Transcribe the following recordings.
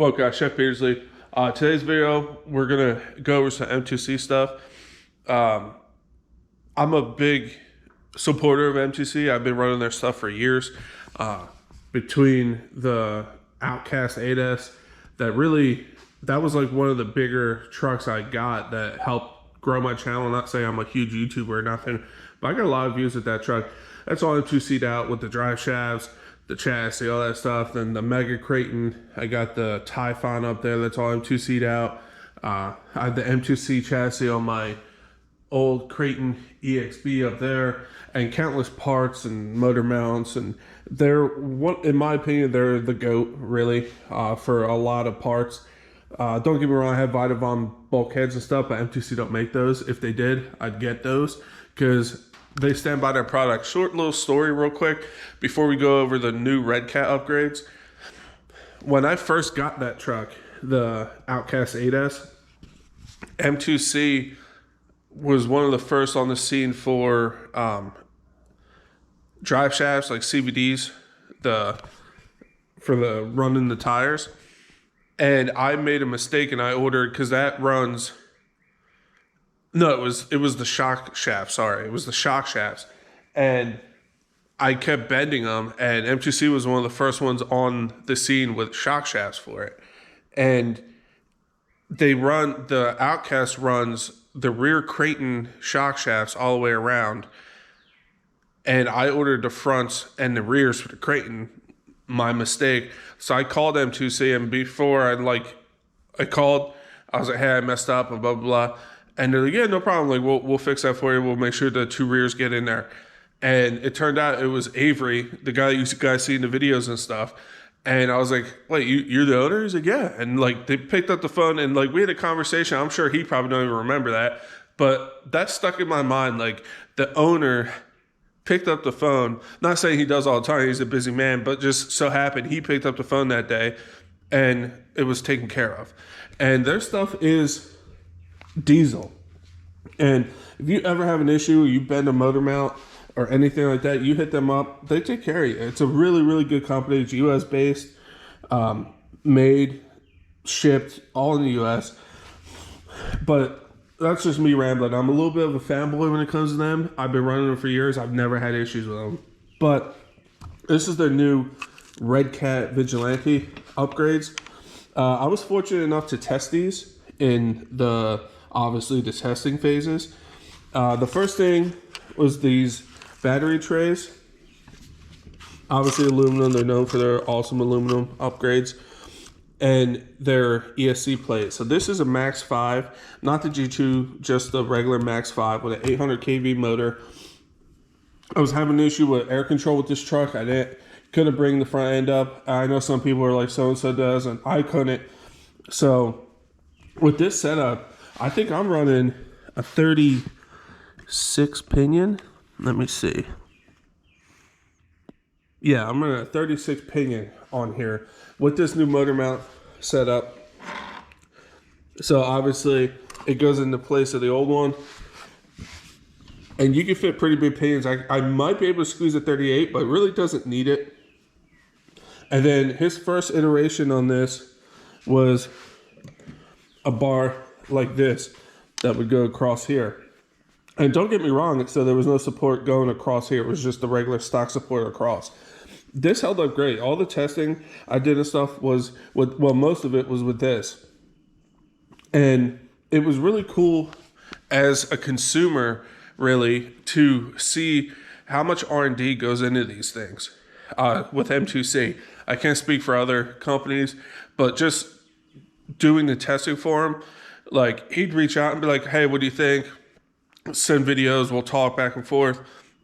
Well, guys, Chef Beardsly. Today's video, we're gonna go over some M2C stuff. Um, I'm a big supporter of M2C. I've been running their stuff for years. Between the Outcast 8S, that was like one of the bigger trucks I got that helped grow my channel. Not saying I'm a huge YouTuber or nothing, but I got a lot of views with that truck. That's all M2C'd out with the drive shafts, the chassis, all that stuff. Then the Mega Creighton, I got the Typhon up there. That's all M2C'd out. I had the M2C chassis on my old Creighton EXB up there, and countless parts and motor mounts, and in my opinion, they're the GOAT really for a lot of parts. Don't get me wrong, I have Vitavon bulkheads and stuff, but M2C don't make those. If they did, I'd get those because they stand by their product. Short little story real quick before we go over the new RedCat upgrades. When I first got that truck, the Outcast 8S, M2C was one of the first on the scene for drive shafts, like CVDs, for the running the tires. And I made a mistake and I ordered, because that runs, no, it was the shock shaft, sorry. It was the shock shafts. And I kept bending them, and M2C was one of the first ones on the scene with shock shafts for it. And the Outcast runs the rear Creighton shock shafts all the way around. And I ordered the fronts and the rears for the Creighton. My mistake. So I called M2C, and before I called, I was like, hey, I messed up and blah, blah, blah. And they're like, yeah, no problem. Like, we'll fix that for you. We'll make sure the two rears get in there. And it turned out it was Avery, the guy you guys see in the videos and stuff. And I was like, wait, you're the owner? He's like, yeah. And like, they picked up the phone and like, we had a conversation. I'm sure he probably don't even remember that, but that stuck in my mind. Like, the owner picked up the phone, not saying he does all the time, he's a busy man, but just so happened he picked up the phone that day and it was taken care of. And their stuff is diesel. And if you ever have an issue, you bend a motor mount or anything like that, you hit them up, they take care of you. It's a really, really good company. It's US based, made, shipped, all in the US. But that's just me rambling. I'm a little bit of a fanboy when it comes to them. I've been running them for years. I've never had issues with them. But this is their new RedCat Vigilante upgrades. I was fortunate enough to test these in obviously the testing phases. The first thing was these battery trays. Obviously aluminum. They're known for their awesome aluminum upgrades. And their ESC plate. So this is a Max 5, not the G2, just the regular Max 5 with an 800 kV motor. I was having an issue with air control with this truck. Couldn't bring the front end up. I know some people are like, so-and-so does, and I couldn't. So with this setup, I think I'm running a 36 pinion. Let me see. Yeah, I'm running a 36 pinion on here with this new motor mount setup. So obviously it goes into place of the old one, and you can fit pretty big pinions. I might be able to squeeze a 38, but it really doesn't need it. And then his first iteration on this was a bar like this that would go across here. And don't get me wrong, so there was no support going across here. It was just the regular stock support across. This held up great. All the testing I did and stuff was with, well, most of it was with this. And it was really cool as a consumer, really, to see how much R&D goes into these things with M2C. I can't speak for other companies, but just doing the testing for him, like, he'd reach out and be like, hey, what do you think? Send videos, we'll talk back and forth.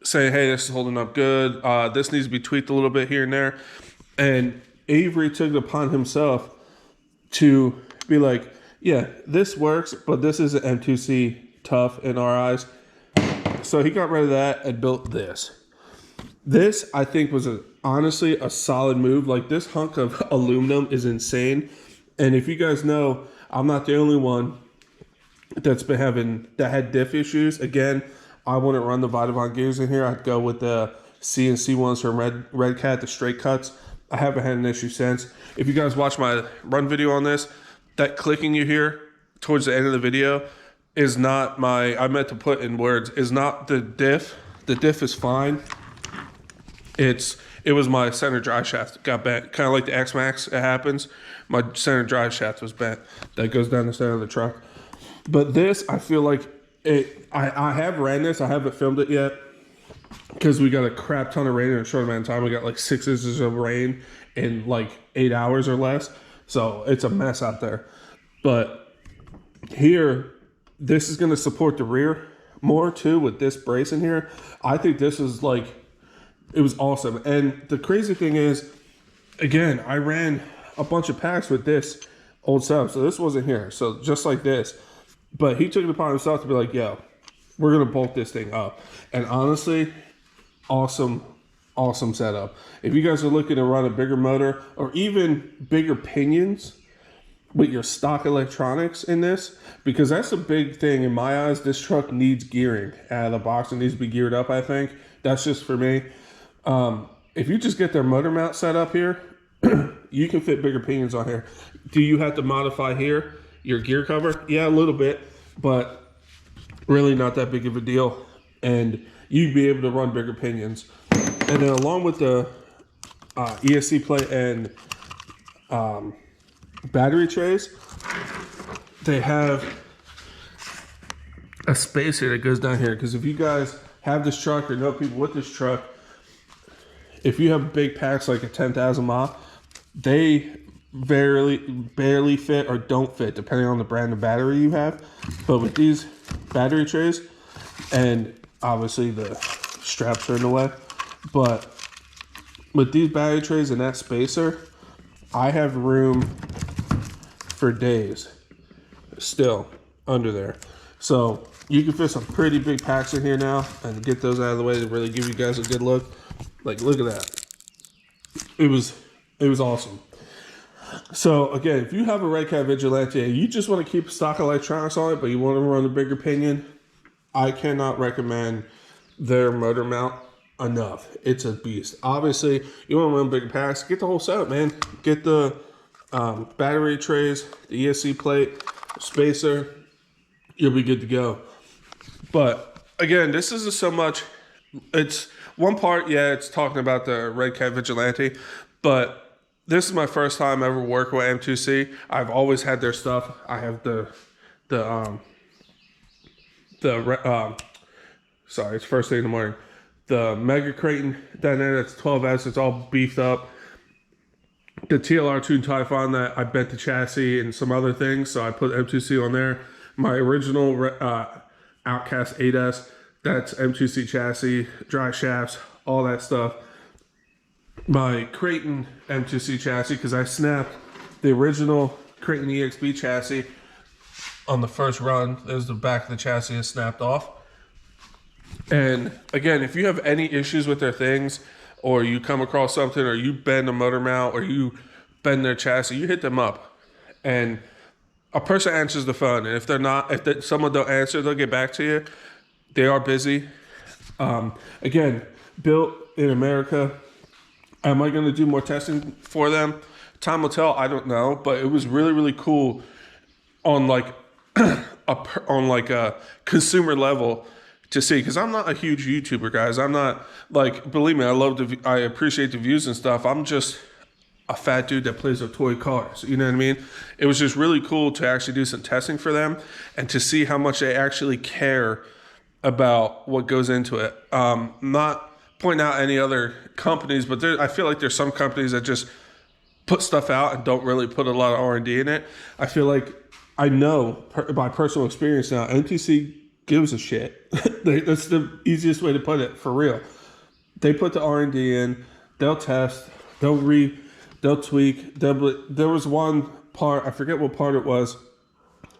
Say, hey, this is holding up good. This needs to be tweaked a little bit here and there. And Avery took it upon himself to be like, yeah, this works, but this isn't M2C tough in our eyes. So he got rid of that and built this. This, I think, was honestly a solid move. Like, this hunk of aluminum is insane. And if you guys know, I'm not the only one that had diff issues. Again, I wouldn't run the Vitavon gears in here. I'd go with the CNC ones from RedCat, the straight cuts. I haven't had an issue since. If you guys watch my run video on this, that clicking you hear towards the end of the video is not my, I meant to put in words, is not the diff. The diff is fine. It was my center drive shaft that got bent. Kind of like the X-Max, it happens. My center drive shaft was bent. That goes down the center of the truck. But this, I feel like I have ran this. I haven't filmed it yet because we got a crap ton of rain in a short amount of time. We got like 6 inches of rain in like 8 hours or less. So it's a mess out there. But here, this is going to support the rear more too with this brace in here. I think this is like, it was awesome. And the crazy thing is, again, I ran a bunch of packs with this old setup. So this wasn't here. So just like this. But he took it upon himself to be like, yo, we're going to bulk this thing up. And honestly, awesome setup. If you guys are looking to run a bigger motor or even bigger pinions with your stock electronics in this, because that's a big thing in my eyes. This truck needs gearing out of the box. It needs to be geared up, I think. That's just for me. If you just get their motor mount set up here, you can fit bigger pinions on here. Do you have to modify here your gear cover? Yeah, a little bit, but really not that big of a deal. And you'd be able to run bigger pinions. And then along with the ESC plate and battery trays, they have a spacer that goes down here. Because if you guys have this truck or know people with this truck, if you have big packs like a 10,000 mile, they barely fit or don't fit depending on the brand of battery you have. But with these battery trays, and obviously the straps are in the way, but with these battery trays and that spacer, I have room for days still under there. So you can fit some pretty big packs in here now and get those out of the way to really give you guys a good look. Like, look at that. It was awesome. So again, if you have a RedCat Vigilante, you just want to keep stock electronics on it, but you want to run a bigger pinion, I cannot recommend their motor mount enough. It's a beast. Obviously, you want to run bigger packs, get the whole setup, man. Get the battery trays, the ESC plate, spacer, you'll be good to go. But again, this isn't so much, it's one part, yeah, it's talking about the RedCat Vigilante, but this is my first time ever working with M2C. I've always had their stuff. I have sorry, it's first thing in the morning. The Mega Creighton down there, that's 12S, it's all beefed up. The TLR tuned Typhon that I bent the chassis and some other things, so I put M2C on there. My original Outcast 8S, that's M2C chassis, dry shafts, all that stuff. My Creighton M2C chassis, because I snapped the original Creighton EXB chassis on the first run. There's the back of the chassis is snapped off. And again, if you have any issues with their things, or you come across something, or you bend a motor mount, or you bend their chassis, you hit them up. And a person answers the phone, and if someone don't answer, they'll get back to you. They are busy. Again, built in America. Am I going to do more testing for them? Time will tell. I don't know, but it was really, really cool on like a consumer level to see, because I'm not a huge YouTuber, guys. I'm not, like, believe me, I appreciate the views and stuff. I'm just a fat dude that plays with toy cars. You know what I mean? It was just really cool to actually do some testing for them and to see how much they actually care about what goes into it. Not pointing out any other companies, but I feel like there's some companies that just put stuff out and don't really put a lot of R&D in it. I feel like I know by personal experience now, MTC gives a shit. That's the easiest way to put it, for real. They put the R&D in, they'll test, they'll tweak. There was one part, I forget what part it was.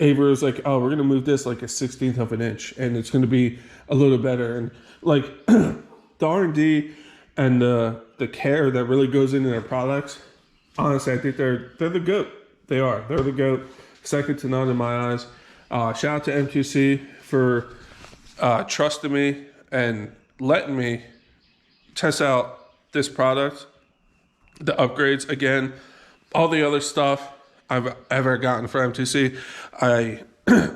Avery was like, oh, we're going to move this like a 16th of an inch, and it's going to be a little better. And like the R&D and the care that really goes into their products, honestly, I think they're the GOAT. They are. They're the GOAT. Second to none in my eyes. Shout out to M2C for trusting me and letting me test out this product. the upgrades. Again, all the other stuff I've ever gotten for M2C,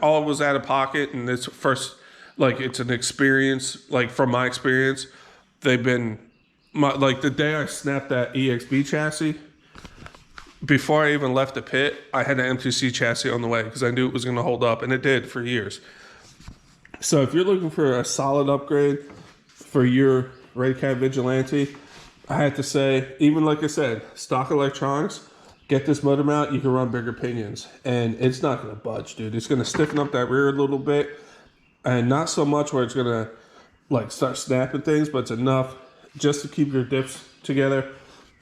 all was out of pocket, and it's first, like, it's an experience. Like, from my experience, they've been like the day I snapped that EXB chassis, before I even left the pit, I had an M2C chassis on the way because I knew it was going to hold up, and it did for years. So if you're looking for a solid upgrade for your RedCat Vigilante, I have to say, even like I said, stock electronics, get this motor mount, you can run bigger pinions, and it's not going to budge, dude. It's going to stiffen up that rear a little bit, and not so much where it's going to like start snapping things, but it's enough just to keep your dips together.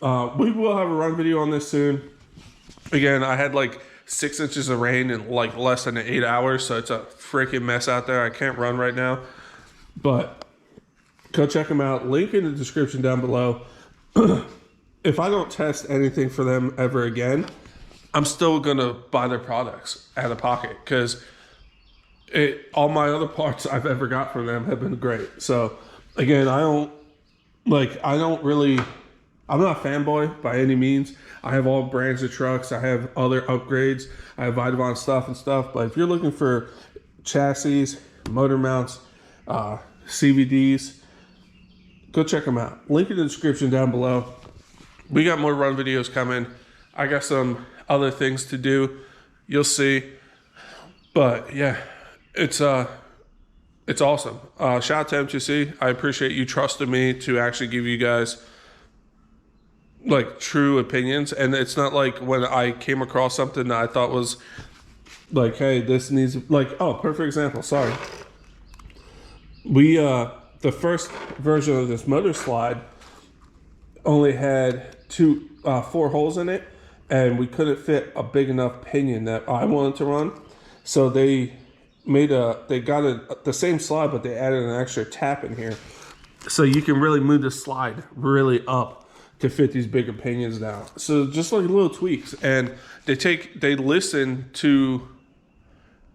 We will have a run video on this soon. Again, I had like 6 inches of rain in like less than 8 hours, so it's a freaking mess out there. I can't run right now, but go check them out. Link in the description down below. If I don't test anything for them ever again, I'm still gonna buy their products out of pocket, because all my other parts I've ever got from them have been great. So again, I'm not a fanboy by any means. I have all brands of trucks. I have other upgrades. I have Vitavon stuff and stuff. But if you're looking for chassis, motor mounts, CVDs, go check them out. Link in the description down below. We got more run videos coming. I got some other things to do. You'll see. But yeah, it's awesome. Shout out to M2C. I appreciate you trusting me to actually give you guys like true opinions. And it's not like when I came across something that I thought was like, hey, this needs, like, oh, perfect example. Sorry. We, the first version of this motor slide only had 4 holes in it, and we couldn't fit a big enough pinion that I wanted to run. So they got the same slide, but they added an extra tap in here. So you can really move the slide really up to fit these bigger pinions now. So just like little tweaks, and they listen to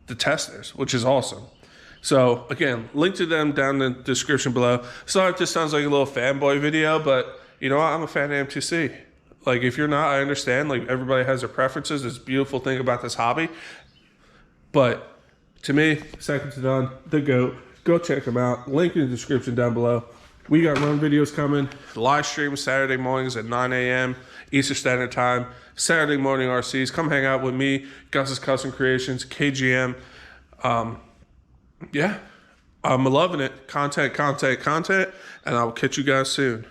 the testers, which is awesome. So again, link to them down in the description below. Sorry if this sounds like a little fanboy video, but you know what? I'm a fan of M2C. Like, if you're not, I understand. Like, everybody has their preferences. It's a beautiful thing about this hobby. But to me, second to none, the GOAT. Go check them out. Link in the description down below. We got run videos coming. Live stream Saturday mornings at 9 a.m. Eastern Standard Time. Saturday morning RCs. Come hang out with me, Gus's Custom Creations, KGM. Yeah, I'm loving it. Content, and I'll catch you guys soon.